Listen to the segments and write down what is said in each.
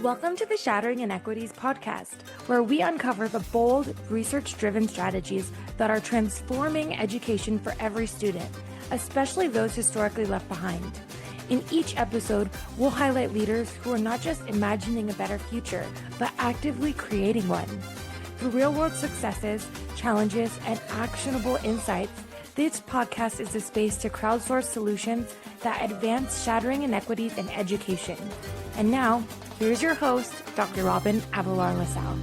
Welcome to the Shattering Inequities podcast, where we uncover the bold, research-driven strategies that are transforming education for every student, especially those historically left behind. In each episode, we'll highlight leaders who are not just imagining a better future, but actively creating one. Through real-world successes, challenges, and actionable insights, this podcast is a space to crowdsource solutions that advance shattering inequities in education. And now, here's your host, Dr. Robin Abelar-LaSalle.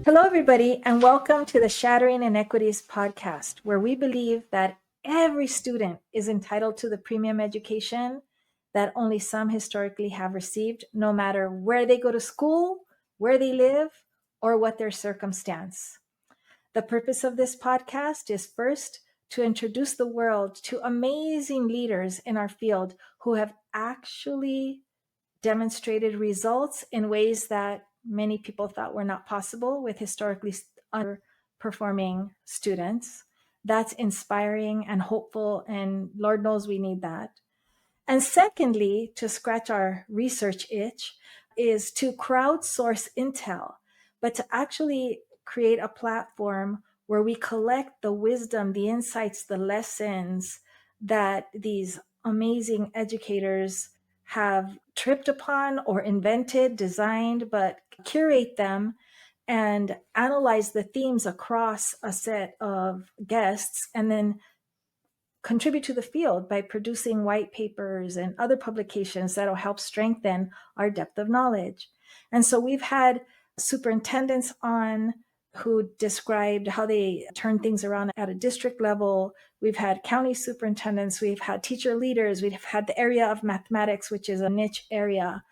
Hello, everybody, and welcome to the Shattering Inequities podcast, where we believe that every student is entitled to the premium education that only some historically have received, no matter where they go to school, where they live, or what their circumstance. The purpose of this podcast is first to introduce the world to amazing leaders in our field who have actually demonstrated results in ways that many people thought were not possible with historically underperforming students. That's inspiring and hopeful, and Lord knows we need that. And secondly, to scratch our research itch, is to crowdsource intel, but to actually create a platform where we collect the wisdom, the insights, the lessons that these amazing educators have tripped upon or invented, designed, but curate them and analyze the themes across a set of guests, and then contribute to the field by producing white papers and other publications that'll help strengthen our depth of knowledge. And so we've had superintendents on who described how they turn things around at a district level. We've had county superintendents, we've had teacher leaders, we've had the area of mathematics, which is a niche area.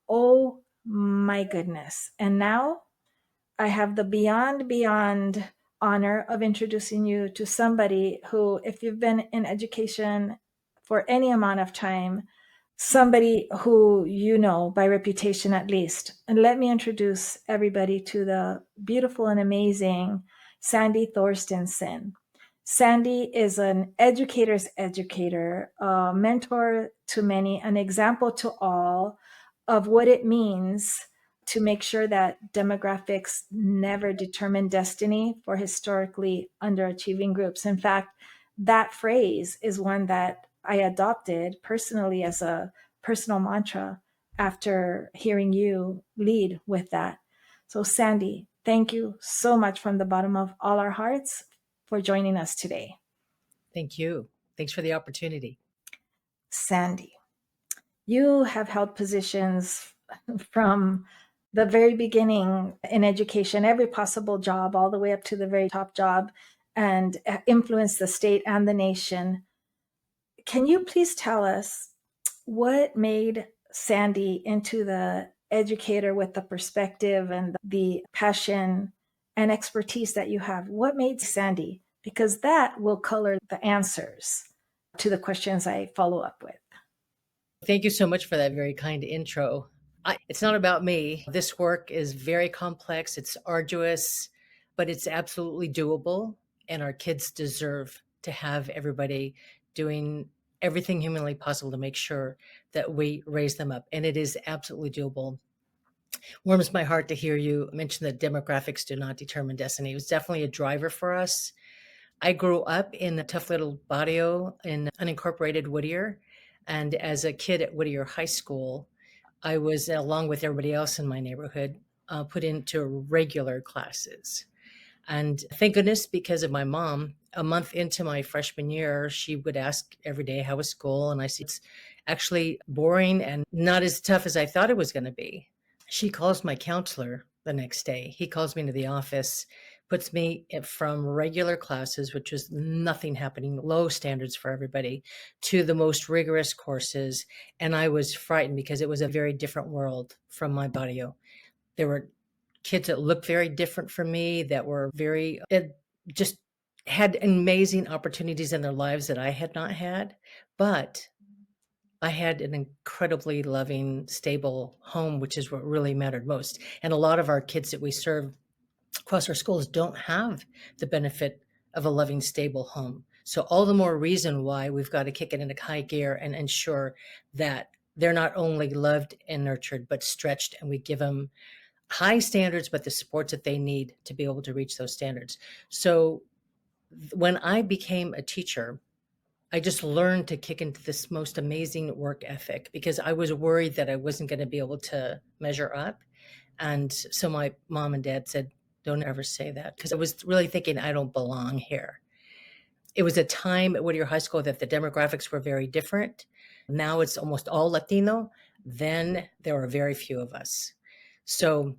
Oh my goodness. And now I have the beyond honor of introducing you to somebody who, if you've been in education for any amount of time, somebody who you know by reputation at least. And let me introduce everybody to the beautiful and amazing Sandy Thorstenson. Sandy is an educator's educator, a mentor to many, an example to all of what it means to make sure that demographics never determine destiny for historically underachieving groups. In fact, that phrase is one that I adopted personally as a personal mantra after hearing you lead with that. So Sandy, thank you so much from the bottom of all our hearts for joining us today. Thank you. Thanks for the opportunity. Sandy, you have held positions from the very beginning in education, every possible job, all the way up to the very top job, and influenced the state and the nation. Can you please tell us what made Sandy into the educator with the perspective and the passion and expertise that you have? What made Sandy? Because that will color the answers to the questions I follow up with. Thank you so much for that very kind intro. It's not about me. This work is very complex. It's arduous, but it's absolutely doable. And our kids deserve to have everybody doing everything humanly possible to make sure that we raise them up. And it is absolutely doable. Warms my heart to hear you mention that demographics do not determine destiny. It was definitely a driver for us. I grew up in a tough little barrio in unincorporated Whittier. And as a kid at Whittier High School, I was, along with everybody else in my neighborhood, put into regular classes. And thank goodness, because of my mom, a month into my freshman year, she would ask every day, how was school? And I said, it's actually boring and not as tough as I thought it was going to be. She calls my counselor the next day. He calls me into the office, puts me from regular classes, which was nothing happening, low standards for everybody, to the most rigorous courses. And I was frightened because it was a very different world from my barrio. There were kids that looked very different from me, that were just had amazing opportunities in their lives that I had not had. But I had an incredibly loving, stable home, which is what really mattered most. And a lot of our kids that we serve across our schools don't have the benefit of a loving, stable home. So all the more reason why we've got to kick it into high gear and ensure that they're not only loved and nurtured, but stretched, and we give them high standards, but the supports that they need to be able to reach those standards. So when I became a teacher, I just learned to kick into this most amazing work ethic because I was worried that I wasn't going to be able to measure up. And so my mom and dad said, don't ever say that, because I was really thinking I don't belong here. It was a time at Whittier High School that the demographics were very different. Now it's almost all Latino. Then there were very few of us. So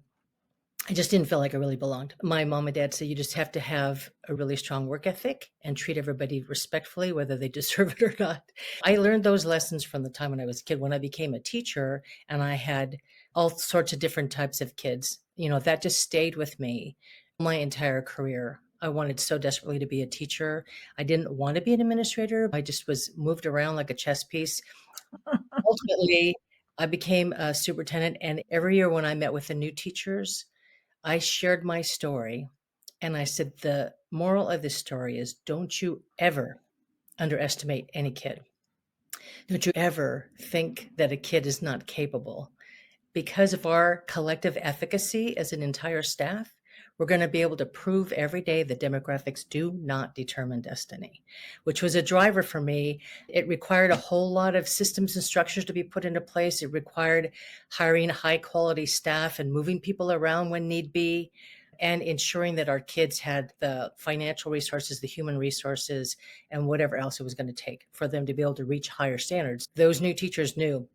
I just didn't feel like I really belonged. My mom and dad said you just have to have a really strong work ethic and treat everybody respectfully, whether they deserve it or not. I learned those lessons from the time when I was a kid. When I became a teacher and I had all sorts of different types of kids, that just stayed with me my entire career. I wanted so desperately to be a teacher. I didn't want to be an administrator. I just was moved around like a chess piece. Ultimately, I became a superintendent, and every year when I met with the new teachers, I shared my story, and I said, the moral of this story is don't you ever underestimate any kid. Don't you ever think that a kid is not capable. Because of our collective efficacy as an entire staff, we're going to be able to prove every day that demographics do not determine destiny, which was a driver for me. It required a whole lot of systems and structures to be put into place. It required hiring high quality staff and moving people around when need be, and ensuring that our kids had the financial resources, the human resources, and whatever else it was going to take for them to be able to reach higher standards. Those new teachers knew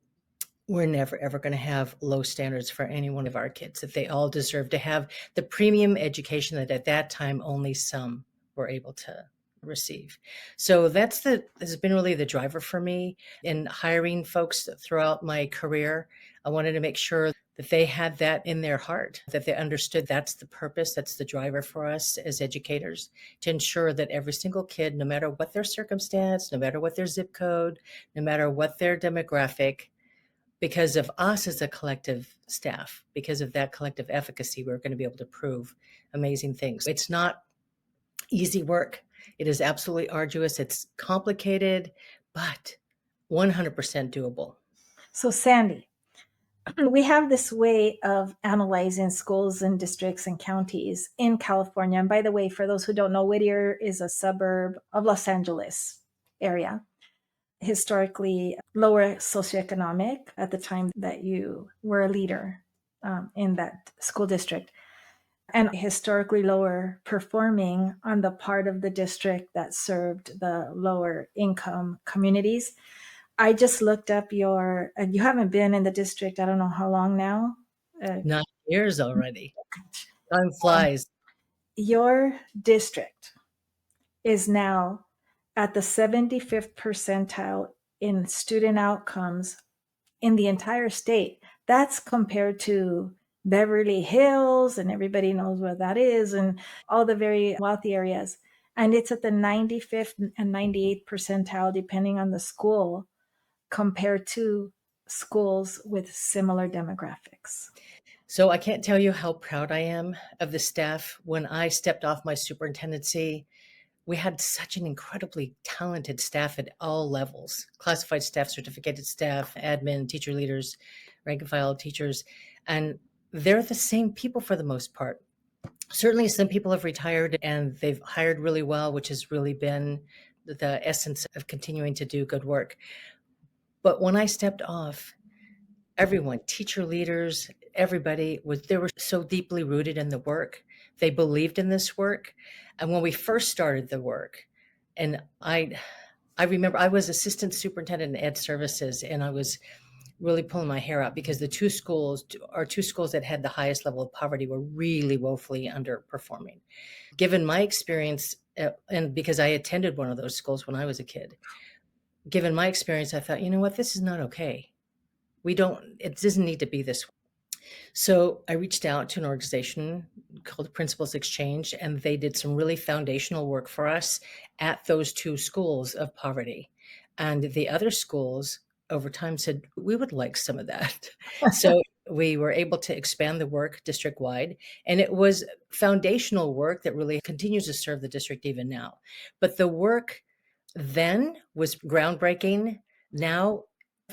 we're never, ever going to have low standards for any one of our kids, that they all deserve to have the premium education that at that time only some were able to receive. So this has been really the driver for me in hiring folks throughout my career. I wanted to make sure that they had that in their heart, that they understood that's the purpose, that's the driver for us as educators, to ensure that every single kid, no matter what their circumstance, no matter what their zip code, no matter what their demographic, because of us as a collective staff, because of that collective efficacy, we're going to be able to prove amazing things. It's not easy work. It is absolutely arduous. It's complicated, but 100% doable. So, Sandy, we have this way of analyzing schools and districts and counties in California. And by the way, for those who don't know, Whittier is a suburb of Los Angeles area, historically lower socioeconomic at the time that you were a leader in that school district, and historically lower performing on the part of the district that served the lower income communities. I just looked up you haven't been in the district, I don't know how long now. 9 years already. Time flies. Your district is now at the 75th percentile in student outcomes in the entire state. That's compared to Beverly Hills, and everybody knows where that is, and all the very wealthy areas. And it's at the 95th and 98th percentile, depending on the school, compared to schools with similar demographics. So I can't tell you how proud I am of the staff. When I stepped off my superintendency, we had such an incredibly talented staff at all levels: classified staff, certificated staff, admin, teacher leaders, rank and file teachers. And they're the same people for the most part. Certainly some people have retired and they've hired really well, which has really been the essence of continuing to do good work. But when I stepped off, everyone, teacher leaders, everybody they were so deeply rooted in the work. They believed in this work. And when we first started the work, and I remember I was assistant superintendent in ed services, and I was really pulling my hair out because our two schools that had the highest level of poverty were really woefully underperforming. Given my experience, and because I attended one of those schools when I was a kid, given my experience, I thought, you know what, this is not okay. It doesn't need to be this way. So I reached out to an organization called the Principals Exchange, and they did some really foundational work for us at those two schools of poverty. And the other schools over time said, we would like some of that. So we were able to expand the work district-wide, and it was foundational work that really continues to serve the district even now. But the work then was groundbreaking. Now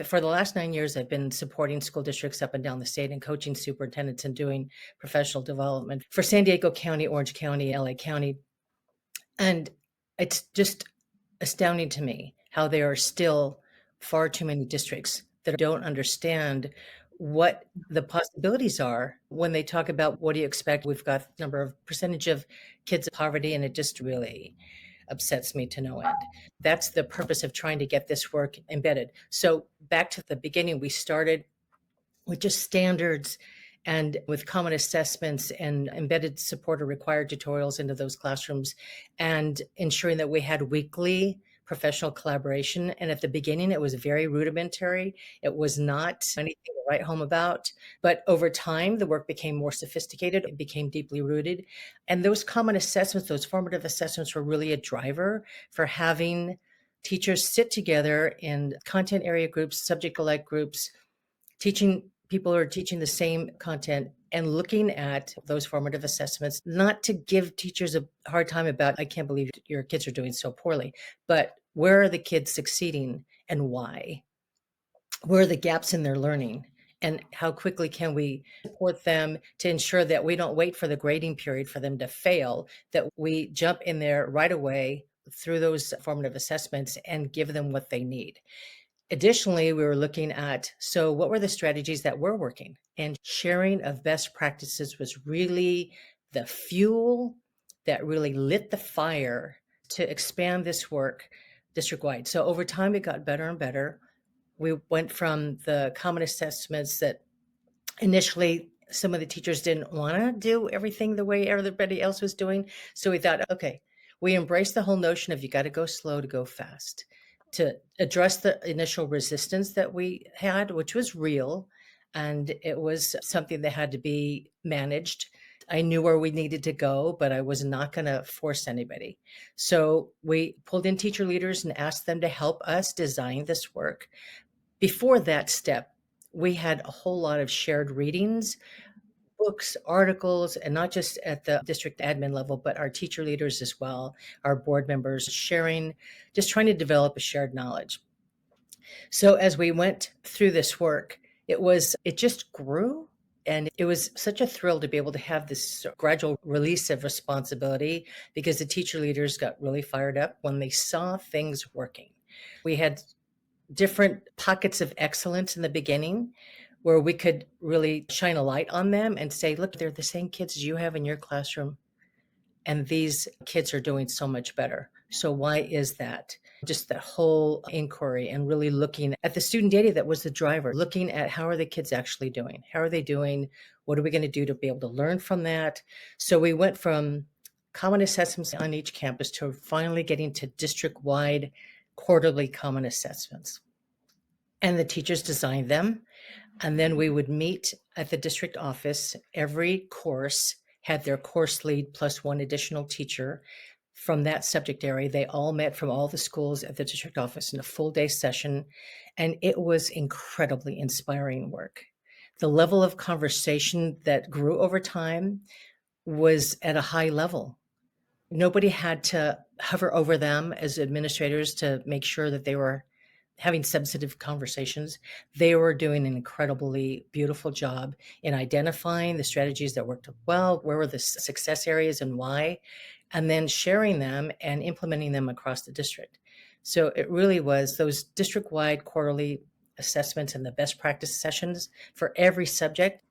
For the last 9 years, I've been supporting school districts up and down the state and coaching superintendents and doing professional development for San Diego County, Orange County, LA County. And it's just astounding to me how there are still far too many districts that don't understand what the possibilities are when they talk about what do you expect. We've got number of percentage of kids in poverty, and it just really upsets me to no end. That's the purpose of trying to get this work embedded. So back to the beginning, we started with just standards and with common assessments and embedded support or required tutorials into those classrooms, and ensuring that we had weekly professional collaboration. And at the beginning, it was very rudimentary. It was not anything to write home about. But over time, the work became more sophisticated. It became deeply rooted. And those common assessments, those formative assessments, were really a driver for having teachers sit together in content area groups, subject alike groups, teaching people who are teaching the same content and looking at those formative assessments, not to give teachers a hard time about, I can't believe your kids are doing so poorly, but where are the kids succeeding and why? Where are the gaps in their learning? And how quickly can we support them to ensure that we don't wait for the grading period for them to fail, that we jump in there right away through those formative assessments and give them what they need. Additionally, we were looking at, so what were the strategies that were working? And sharing of best practices was really the fuel that really lit the fire to expand this work district-wide. So over time, it got better and better. We went from the common assessments that initially some of the teachers didn't want to do everything the way everybody else was doing. So we thought, okay, we embraced the whole notion of you got to go slow to go fast, to address the initial resistance that we had, which was real. And it was something that had to be managed. I knew where we needed to go, but I was not going to force anybody. So we pulled in teacher leaders and asked them to help us design this work. Before that step, we had a whole lot of shared readings, books, articles, and not just at the district admin level, but our teacher leaders as well, our board members sharing, just trying to develop a shared knowledge. So as we went through this work, it just grew. And it was such a thrill to be able to have this gradual release of responsibility, because the teacher leaders got really fired up when they saw things working. We had different pockets of excellence in the beginning where we could really shine a light on them and say, look, they're the same kids you have in your classroom, and these kids are doing so much better. So why is that? Just that whole inquiry and really looking at the student data that was the driver, looking at how are the kids actually doing? How are they doing? What are we going to do to be able to learn from that? So we went from common assessments on each campus to finally getting to district-wide quarterly common assessments. And the teachers designed them. And then we would meet at the district office. Every course had their course lead plus one additional teacher from that subject area. They all met from all the schools at the district office in a full day session. And it was incredibly inspiring work. The level of conversation that grew over time was at a high level. Nobody had to hover over them as administrators to make sure that they were having substantive conversations. They were doing an incredibly beautiful job in identifying the strategies that worked well, where were the success areas and why, and then sharing them and implementing them across the district. So it really was those district-wide quarterly assessments and the best practice sessions for every subject.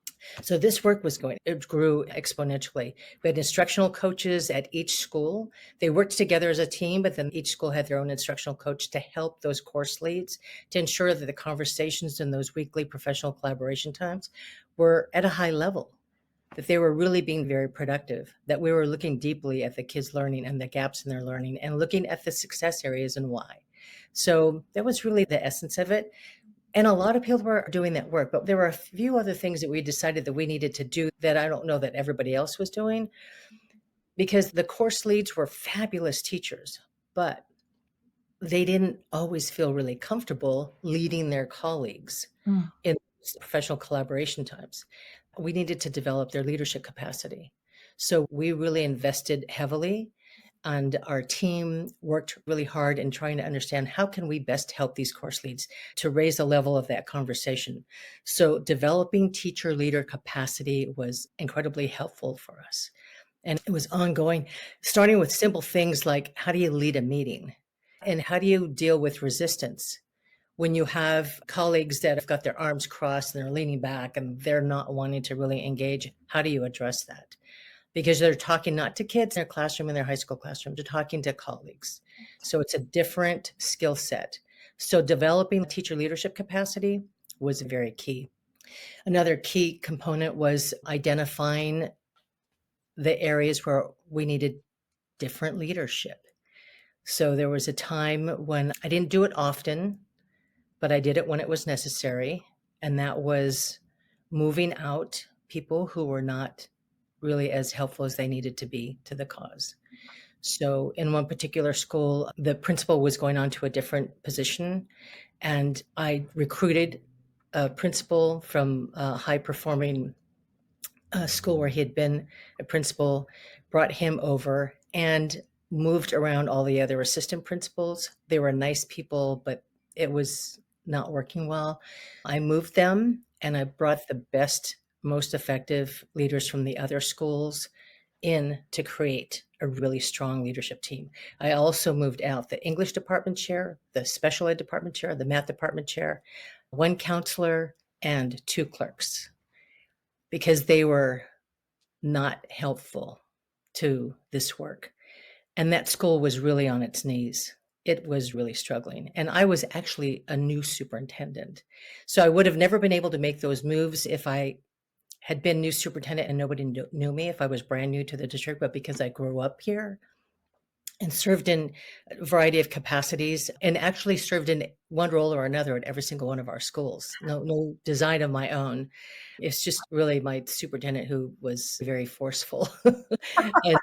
So this work it grew exponentially. We had instructional coaches at each school. They worked together as a team, but then each school had their own instructional coach to help those course leads to ensure that the conversations in those weekly professional collaboration times were at a high level, that they were really being very productive, that we were looking deeply at the kids' learning and the gaps in their learning and looking at the success areas and why. So that was really the essence of it. And a lot of people were doing that work, but there were a few other things that we decided that we needed to do that I don't know that everybody else was doing, because the course leads were fabulous teachers, but they didn't always feel really comfortable leading their colleagues in professional collaboration times. We needed to develop their leadership capacity. So we really invested heavily And our team worked really hard in trying to understand how can we best help these course leads to raise the level of that conversation. So developing teacher leader capacity was incredibly helpful for us. And it was ongoing, starting with simple things like how do you lead a meeting? And how do you deal with resistance? When you have colleagues that have got their arms crossed and they're leaning back and they're not wanting to really engage, how do you address that? Because they're talking not to kids in their classroom, in their high school classroom, they're talking to colleagues. So it's a different skill set. So developing teacher leadership capacity was very key. Another key component was identifying the areas where we needed different leadership. So there was a time when I didn't do it often, but I did it when it was necessary. And that was moving out people who were not really as helpful as they needed to be to the cause. So in one particular school, the principal was going on to a different position, and I recruited a principal from a high performing school where he had been a principal, brought him over and moved around all the other assistant principals. They were nice people, but it was not working well. I moved them and I brought the best, most effective leaders from the other schools in to create a really strong leadership team. I also moved out the English department chair, the special ed department chair, the math department chair, one counselor, and two clerks because they were not helpful to this work. And that school was really on its knees. It was really struggling. And I was actually a new superintendent. So I would have never been able to make those moves if I had been new superintendent and nobody knew me, if I was brand new to the district. But because I grew up here and served in a variety of capacities and actually served in one role or another at every single one of our schools. No design of my own. It's just really my superintendent who was very forceful and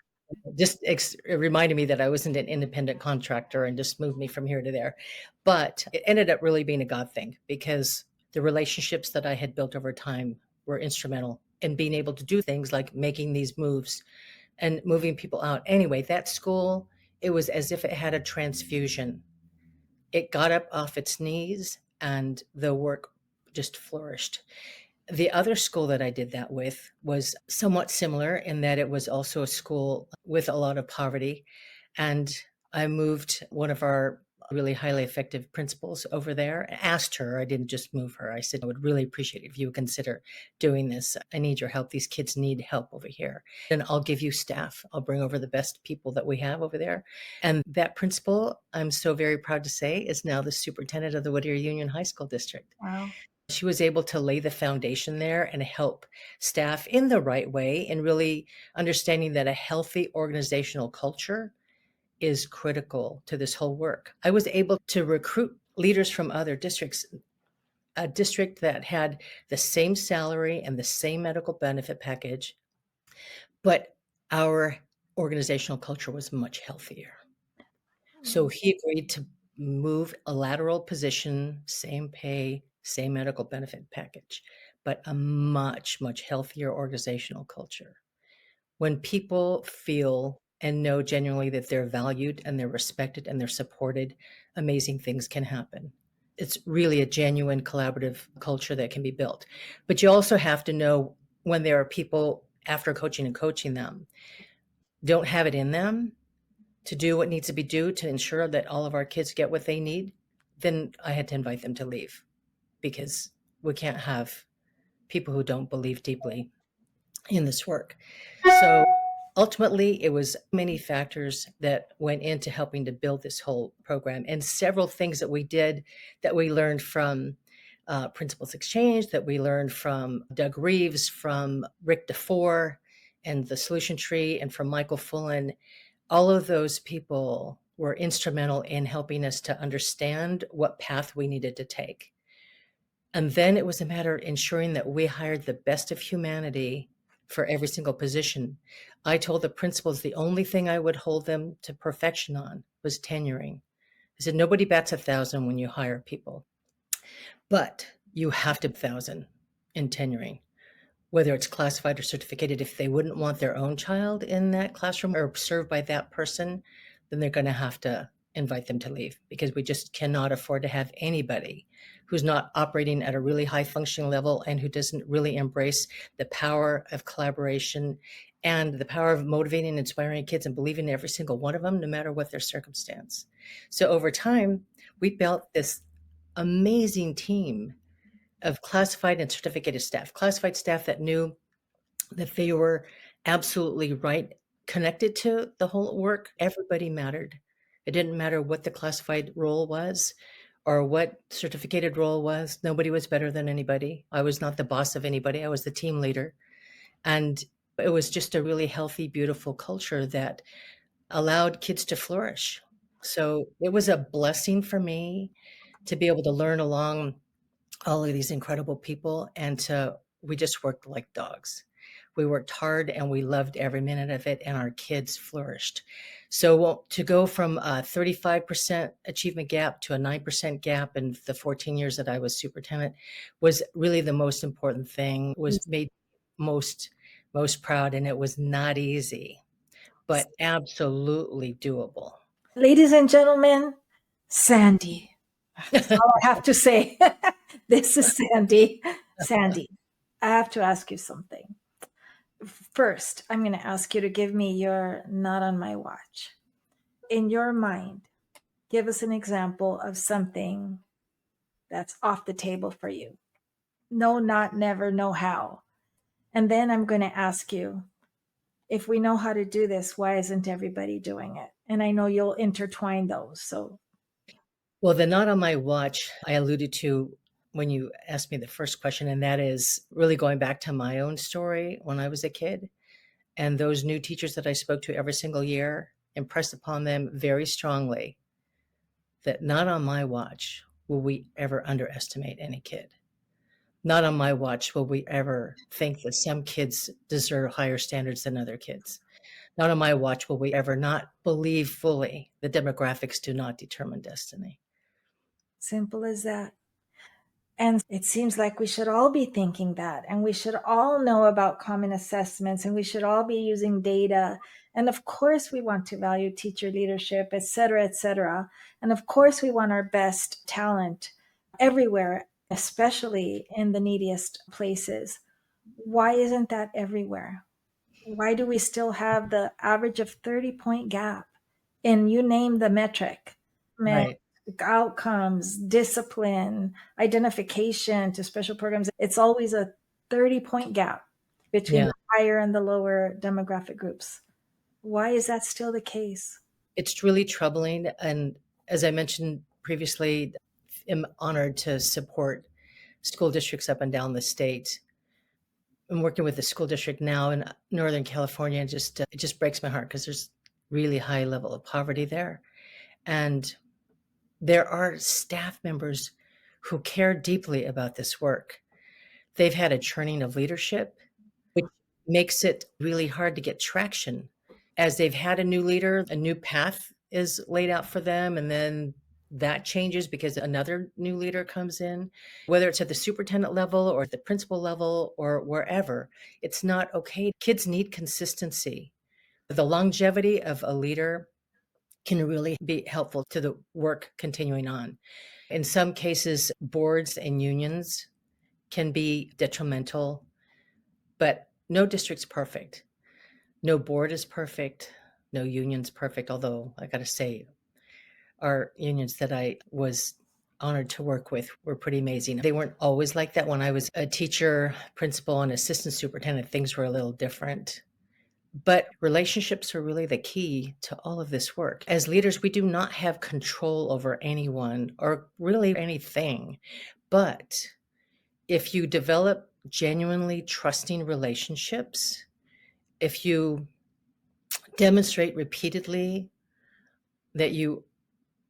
just it reminded me that I wasn't an independent contractor and just moved me from here to there. But it ended up really being a God thing because the relationships that I had built over time were instrumental in being able to do things like making these moves and moving people out. Anyway, that school, it was as if it had a transfusion. It got up off its knees and the work just flourished. The other school that I did that with was somewhat similar in that it was also a school with a lot of poverty. And I moved one of our really highly effective principals over there. I asked her, I didn't just move her. I said, I would really appreciate it if you would consider doing this. I need your help. These kids need help over here. And I'll give you staff. I'll bring over the best people that we have over there. And that principal, I'm so very proud to say, is now the superintendent of the Whittier Union High School District. Wow. She was able to lay the foundation there and help staff in the right way and really understanding that a healthy organizational culture is critical to this whole work. I was able to recruit leaders from other districts, a district that had the same salary and the same medical benefit package, but our organizational culture was much healthier. So he agreed to move a lateral position, same pay, same medical benefit package, but a much, much healthier organizational culture. When people feel and know genuinely that they're valued and they're respected and they're supported, amazing things can happen. It's really a genuine collaborative culture that can be built. But you also have to know when there are people after coaching and coaching them, don't have it in them to do what needs to be done to ensure that all of our kids get what they need, then I had to invite them to leave because we can't have people who don't believe deeply in this work. So ultimately, it was many factors that went into helping to build this whole program and several things that we did that we learned from Principals Exchange, that we learned from Doug Reeves, from Rick DeFore and the Solution Tree, and from Michael Fullen. All of those people were instrumental in helping us to understand what path we needed to take. And then it was a matter of ensuring that we hired the best of humanity for every single position. I told the principals the only thing I would hold them to perfection on was tenuring. I said, nobody bats 1,000 when you hire people, but you have to 1,000 in tenuring. whether it's classified or certificated, if they wouldn't want their own child in that classroom or served by that person, then they're going to have to invite them to leave, because we just cannot afford to have anybody who's not operating at a really high functioning level and who doesn't really embrace the power of collaboration and the power of motivating and inspiring kids and believing in every single one of them, no matter what their circumstance. So over time, we built this amazing team of classified and certificated staff. Classified staff that knew that they were absolutely right, connected to the whole work. Everybody mattered. It didn't matter what the classified role was or what certificated role was. Nobody was better than anybody. I was not the boss of anybody. I was the team leader. And it was just a really healthy, beautiful culture that allowed kids to flourish. So it was a blessing for me to be able to learn along all of these incredible people, and we just worked like dogs. We worked hard and we loved every minute of it, and our kids flourished. So to go from a 35% achievement gap to a 9% gap in the 14 years that I was superintendent was really the most important thing, was made most proud, and it was not easy, but absolutely doable. Ladies and gentlemen, Sandy. That's all I have to say. This is Sandy. Sandy, I have to ask you something. First, I'm going to ask you to give me your not on my watch. In your mind, give us an example of something that's off the table for you. No, not, never, no, how. And then I'm going to ask you, if we know how to do this, why isn't everybody doing it? And I know you'll intertwine those. So, well, the not on my watch I alluded to when you asked me the first question, and that is really going back to my own story when I was a kid. And those new teachers that I spoke to every single year impressed upon them very strongly that not on my watch will we ever underestimate any kid. Not on my watch will we ever think that some kids deserve higher standards than other kids. Not on my watch will we ever not believe fully that demographics do not determine destiny. simple as that. And it seems like we should all be thinking that, and we should all know about common assessments, and we should all be using data. And of course, we want to value teacher leadership, et cetera, et cetera. And of course, we want our best talent everywhere, especially in the neediest places. Why isn't that everywhere? Why do we still have the average of 30-point gap? And you name the metric. Right. Outcomes, discipline, identification to special programs. It's always a 30-point gap between Yeah. the higher and the lower demographic groups. Why is that still the case? It's really troubling. And as I mentioned previously, I'm honored to support school districts up and down the state. I'm working with a school district now in Northern California, and it just breaks my heart because there's really high level of poverty there. And there are staff members who care deeply about this work. They've had a churning of leadership, which makes it really hard to get traction. As they've had a new leader, a new path is laid out for them, and then that changes because another new leader comes in. Whether it's at the superintendent level or at the principal level or wherever, it's not okay. Kids need consistency. The longevity of a leader can really be helpful to the work continuing on. In some cases, boards and unions can be detrimental, but no district's perfect. No board is perfect. No union's perfect. Although I got to say, our unions that I was honored to work with were pretty amazing. They weren't always like that. When I was a teacher, principal, and assistant superintendent, things were a little different. But relationships are really the key to all of this work. As leaders, we do not have control over anyone or really anything. But if you develop genuinely trusting relationships, if you demonstrate repeatedly that you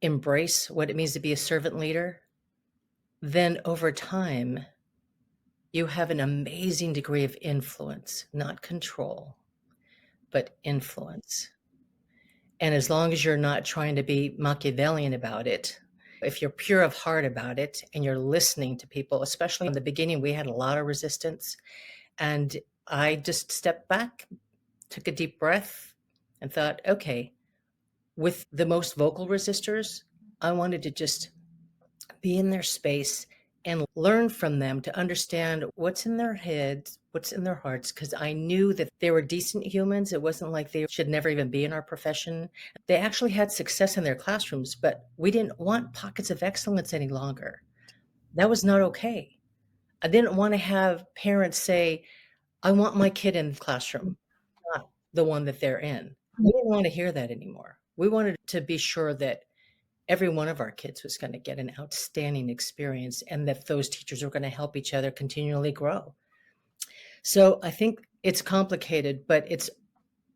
embrace what it means to be a servant leader, then over time, you have an amazing degree of influence, not control, but influence. And as long as you're not trying to be Machiavellian about it, if you're pure of heart about it and you're listening to people, especially in the beginning, we had a lot of resistance. And I just stepped back, took a deep breath, and thought, okay, with the most vocal resistors, I wanted to just be in their space and learn from them to understand what's in their heads, what's in their hearts, because I knew that they were decent humans. It wasn't like they should never even be in our profession. They actually had success in their classrooms, but we didn't want pockets of excellence any longer. That was not okay. I didn't want to have parents say, I want my kid in the classroom, not the one that they're in. We didn't want to hear that anymore. We wanted to be sure that every one of our kids was going to get an outstanding experience and that those teachers were going to help each other continually grow. So I think it's complicated, but it's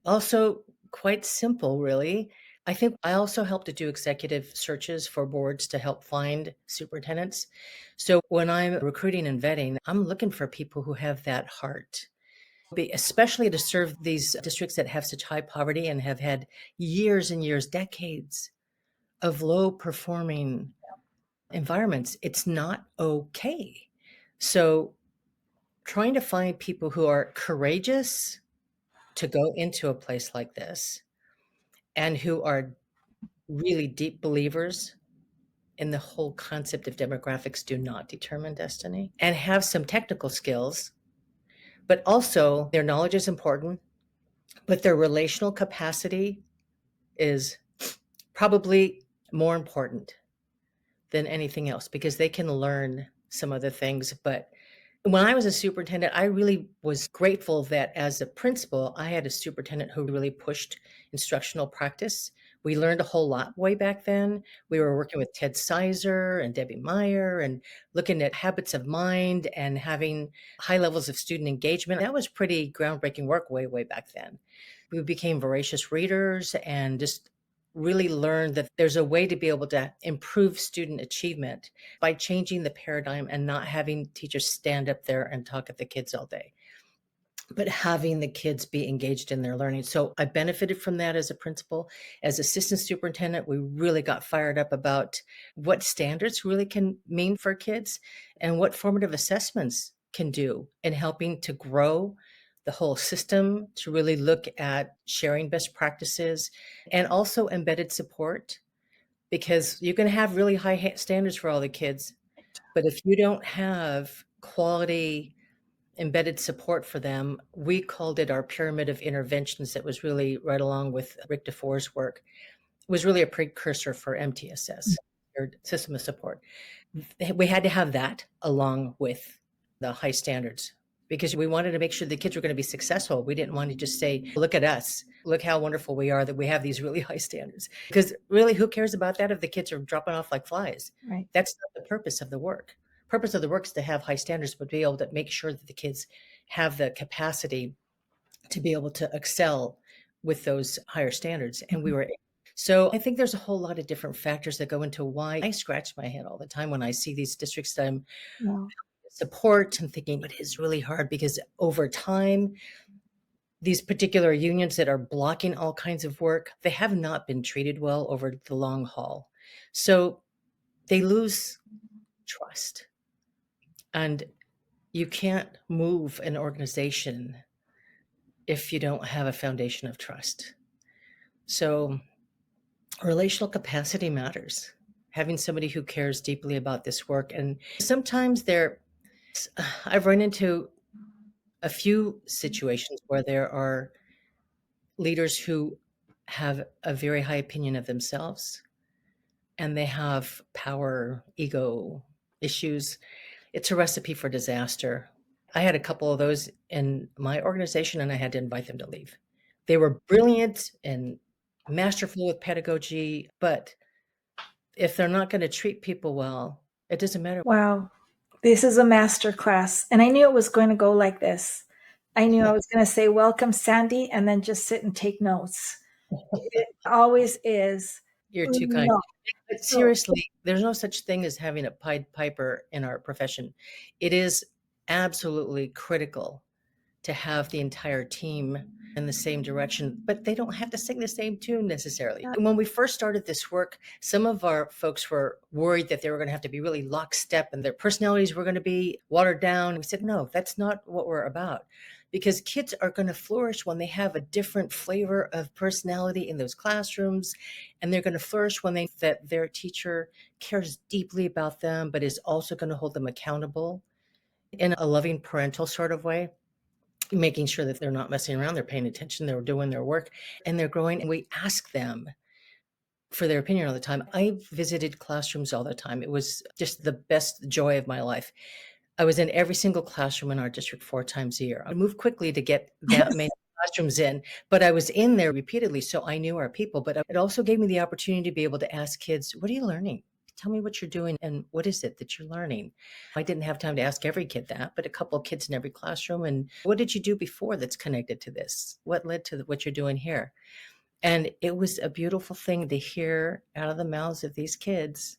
also quite simple, really. I think I also help to do executive searches for boards to help find superintendents. So when I'm recruiting and vetting, I'm looking for people who have that heart, especially to serve these districts that have such high poverty and have had years and years, decades of low performing environments. It's not okay. So trying to find people who are courageous to go into a place like this and who are really deep believers in the whole concept of demographics do not determine destiny and have some technical skills, but also their knowledge is important, but their relational capacity is probably more important than anything else because they can learn some other things. But when I was a superintendent, I really was grateful that as a principal, I had a superintendent who really pushed instructional practice. We learned a whole lot way back then. We were working with Ted Sizer and Debbie Meyer and looking at habits of mind and having high levels of student engagement. That was pretty groundbreaking work way back then. We became voracious readers and just really learned that there's a way to be able to improve student achievement by changing the paradigm and not having teachers stand up there and talk at the kids all day, but having the kids be engaged in their learning. So I benefited from that as a principal. As assistant superintendent, we really got fired up about what standards really can mean for kids and what formative assessments can do in helping to grow the whole system, to really look at sharing best practices and also embedded support, because you can have really high standards for all the kids, but if you don't have quality embedded support for them, we called it our pyramid of interventions. That was really right along with Rick DeFore's work. It was really a precursor for MTSS, or system of support. We had to have that along with the high standards because we wanted to make sure the kids were going to be successful. We didn't want to just say, look at us, look how wonderful we are that we have these really high standards. Because really, who cares about that if the kids are dropping off like flies? Right. That's not the purpose of the work. Purpose of the work is to have high standards, but be able to make sure that the kids have the capacity to be able to excel with those higher standards. And we were so I think there's a whole lot of different factors that go into why I scratch my head all the time when I see these districts that I'm Wow. support and thinking it is really hard because over time, these particular unions that are blocking all kinds of work, they have not been treated well over the long haul. So they lose trust. And you can't move an organization if you don't have a foundation of trust. So relational capacity matters. Having somebody who cares deeply about this work. And sometimes I've run into a few situations where there are leaders who have a very high opinion of themselves and they have power, ego issues. It's a recipe for disaster. I had a couple of those in my organization and I had to invite them to leave. They were brilliant and masterful with pedagogy, but if they're not going to treat people well, it doesn't matter. Wow. This is a master class. And I knew it was going to go like this. I knew I was going to say, welcome, Sandy, and then just sit and take notes. It always is. You're too kind. No. But seriously, there's no such thing as having a Pied Piper in our profession. It is absolutely critical to have the entire team in the same direction, but they don't have to sing the same tune necessarily. And when we first started this work, some of our folks were worried that they were going to have to be really lockstep and their personalities were going to be watered down. We said, no, that's not what we're about. Because kids are going to flourish when they have a different flavor of personality in those classrooms. And they're going to flourish when they that their teacher cares deeply about them, but is also going to hold them accountable in a loving parental sort of way, making sure that they're not messing around, they're paying attention, they're doing their work, and they're growing. And we ask them for their opinion all the time. I visited classrooms all the time. It was just the best joy of my life. I was in every single classroom in our district 4 times a year. I moved quickly to get that many classrooms in, but I was in there repeatedly, so I knew our people. But it also gave me the opportunity to be able to ask kids, what are you learning? Tell me what you're doing and what is it that you're learning? I didn't have time to ask every kid that, but a couple of kids in every classroom. And what did you do before that's connected to this? What led to what you're doing here? And it was a beautiful thing to hear out of the mouths of these kids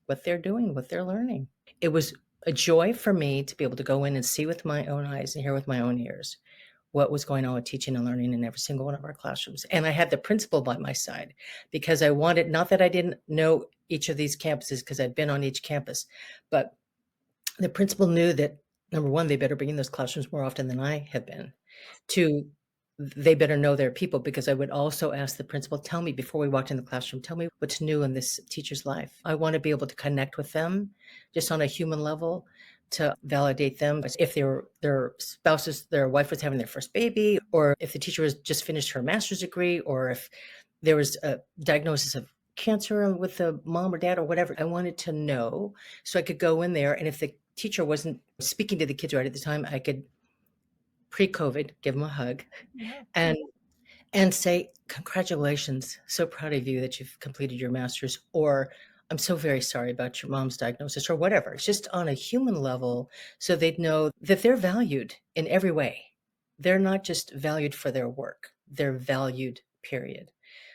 what they're doing, what they're learning. It was a joy for me to be able to go in and see with my own eyes and hear with my own ears what was going on with teaching and learning in every single one of our classrooms. And I had the principal by my side because I wanted, not that I didn't know each of these campuses because I'd been on each campus, but the principal knew that, number one, they better be in those classrooms more often than I have been. Two, they better know their people, because I would also ask the principal, tell me before we walked in the classroom, tell me what's new in this teacher's life. I want to be able to connect with them just on a human level, to validate them. If their spouses, their wife was having their first baby, or if the teacher was just finished her master's degree, or if there was a diagnosis of cancer with the mom or dad or whatever, I wanted to know so I could go in there. And if the teacher wasn't speaking to the kids right at the time, I could pre-COVID give them a hug and say, congratulations, so proud of you that you've completed your master's, or I'm so very sorry about your mom's diagnosis, or whatever. It's just on a human level, so they'd know that they're valued in every way. They're not just valued for their work, they're valued, period.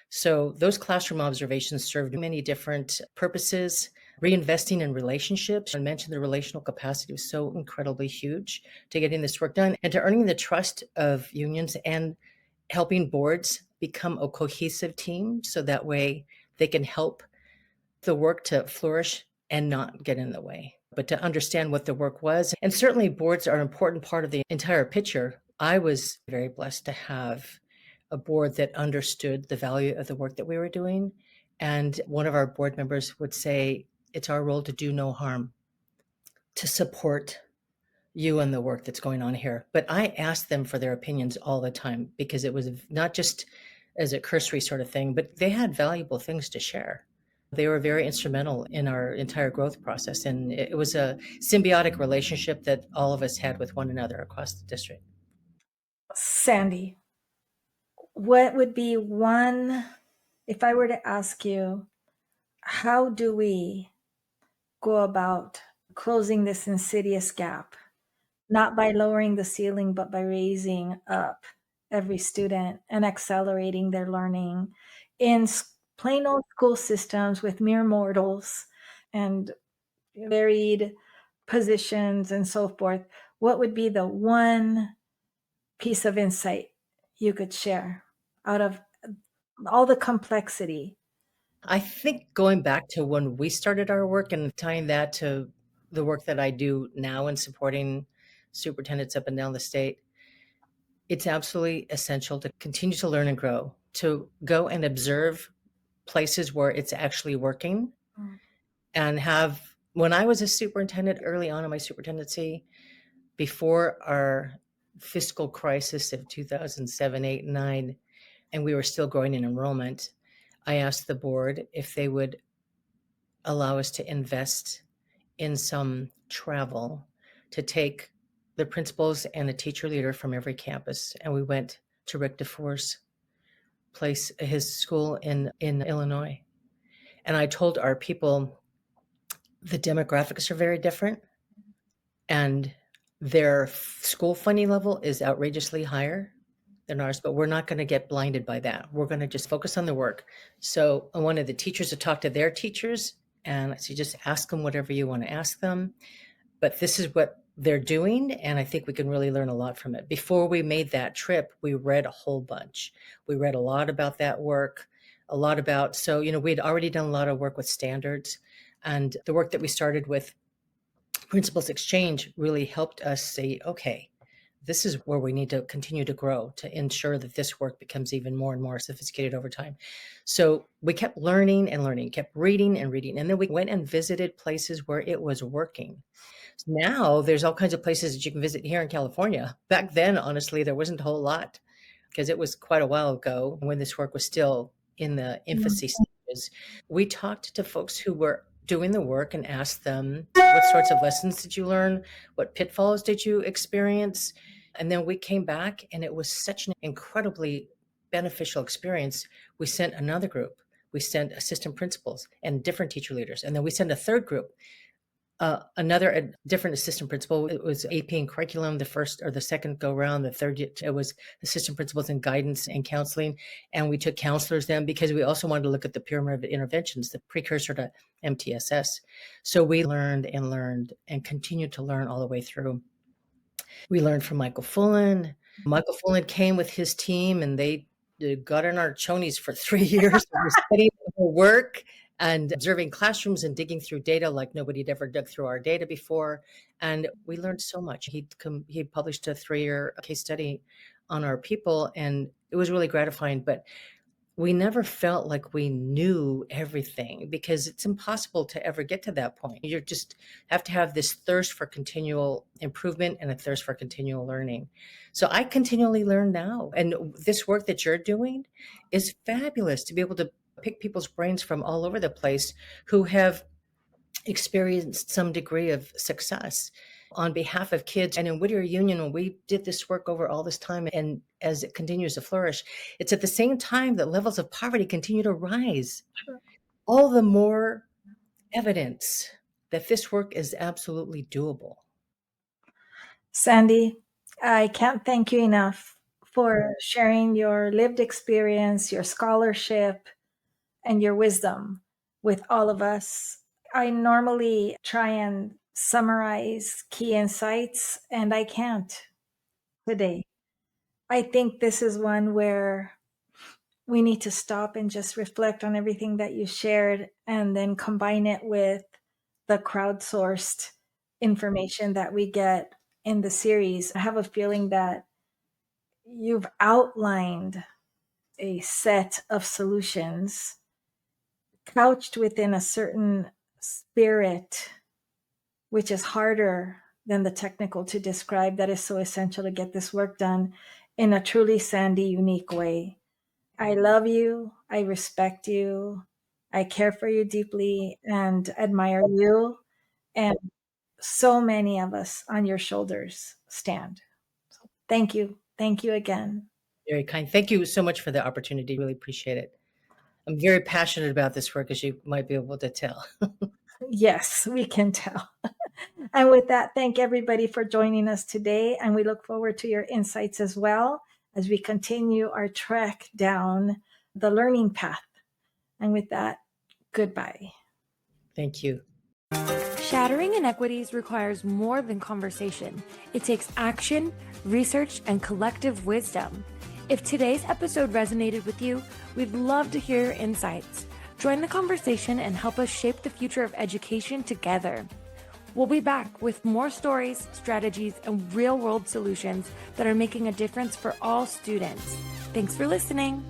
So those classroom observations served many different purposes. Reinvesting in relationships, I mentioned the relational capacity was so incredibly huge to getting this work done, and to earning the trust of unions and helping boards become a cohesive team, so that way they can help the work to flourish and not get in the way, but to understand what the work was. And certainly boards are an important part of the entire picture. I was very blessed to have a board that understood the value of the work that we were doing. And one of our board members would say, it's our role to do no harm, to support you and the work that's going on here. But I asked them for their opinions all the time, because it was not just as a cursory sort of thing, but they had valuable things to share. They were very instrumental in our entire growth process. And it was a symbiotic relationship that all of us had with one another across the district. Sandy, what would be one, if I were to ask you, how do we go about closing this insidious gap? Not by lowering the ceiling, but by raising up every student and accelerating their learning in plain old school systems with mere mortals and varied positions and so forth. What would be the one piece of insight you could share out of all the complexity? I think going back to when we started our work and tying that to the work that I do now in supporting superintendents up and down the state, it's absolutely essential to continue to learn and grow, to go and observe places where it's actually working. And when I was a superintendent early on in my superintendency, before our fiscal crisis of 2007, 8, 9, and we were still growing in enrollment, I asked the board if they would allow us to invest in some travel to take the principals and a teacher leader from every campus. And we went to Rick DeFore's place, his school in Illinois. And I told our people, the demographics are very different, and their school funding level is outrageously higher than ours, but we're not going to get blinded by that. We're going to just focus on the work. So I wanted the teachers to talk to their teachers, and I said, just ask them whatever you want to ask them. But this is what they're doing, and I think we can really learn a lot from it. Before we made that trip, we read a whole bunch. We read a lot about that work, a lot about, so, we'd already done a lot of work with standards, and the work that we started with Principles Exchange really helped us say, okay, this is where we need to continue to grow to ensure that this work becomes even more and more sophisticated over time. So we kept learning and learning, kept reading and reading, and then we went and visited places where it was working. Now there's all kinds of places that you can visit here in California. Back then, honestly, there wasn't a whole lot because it was quite a while ago when this work was still in the infancy stages. We talked to folks who were doing the work and asked them, what sorts of lessons did you learn? What pitfalls did you experience? And then we came back, and it was such an incredibly beneficial experience. We sent another group. We sent assistant principals and different teacher leaders. And then we sent a third group, a different assistant principal. It was AP and curriculum, the first or the second go round. The third, it was assistant principals in guidance and counseling. And we took counselors then because we also wanted to look at the pyramid of interventions, the precursor to MTSS. So we learned and continued to learn all the way through. We learned from Michael Fullen. Michael Fullen came with his team, and they got in our chonies for 3 years. We were studying the work and observing classrooms and digging through data like nobody had ever dug through our data before. And we learned so much. He published a 3-year case study on our people, and it was really gratifying. But we never felt like we knew everything because it's impossible to ever get to that point. You just have to have this thirst for continual improvement and a thirst for continual learning. So I continually learn now. And this work that you're doing is fabulous to be able to pick people's brains from all over the place who have experienced some degree of success on behalf of kids. And in Whittier Union, when we did this work over all this time, and as it continues to flourish, it's at the same time that levels of poverty continue to rise. Sure. All the more evidence that this work is absolutely doable. Sandy, I can't thank you enough for sharing your lived experience, your scholarship, and your wisdom with all of us. I normally try and summarize key insights, and I can't today. I think this is one where we need to stop and just reflect on everything that you shared and then combine it with the crowdsourced information that we get in the series. I have a feeling that you've outlined a set of solutions couched within a certain spirit, which is harder than the technical to describe, that is so essential to get this work done in a truly Sandy unique way. I love you. I respect you. I care for you deeply and admire you. And so many of us on your shoulders stand. So thank you. Thank you again. Very kind. Thank you so much for the opportunity. Really appreciate it. I'm very passionate about this work, as you might be able to tell. Yes, we can tell. And with that, thank everybody for joining us today. And we look forward to your insights as well as we continue our trek down the learning path. And with that, goodbye. Thank you. Shattering inequities requires more than conversation. It takes action, research, and collective wisdom. If today's episode resonated with you, we'd love to hear your insights. Join the conversation and help us shape the future of education together. We'll be back with more stories, strategies, and real-world solutions that are making a difference for all students. Thanks for listening.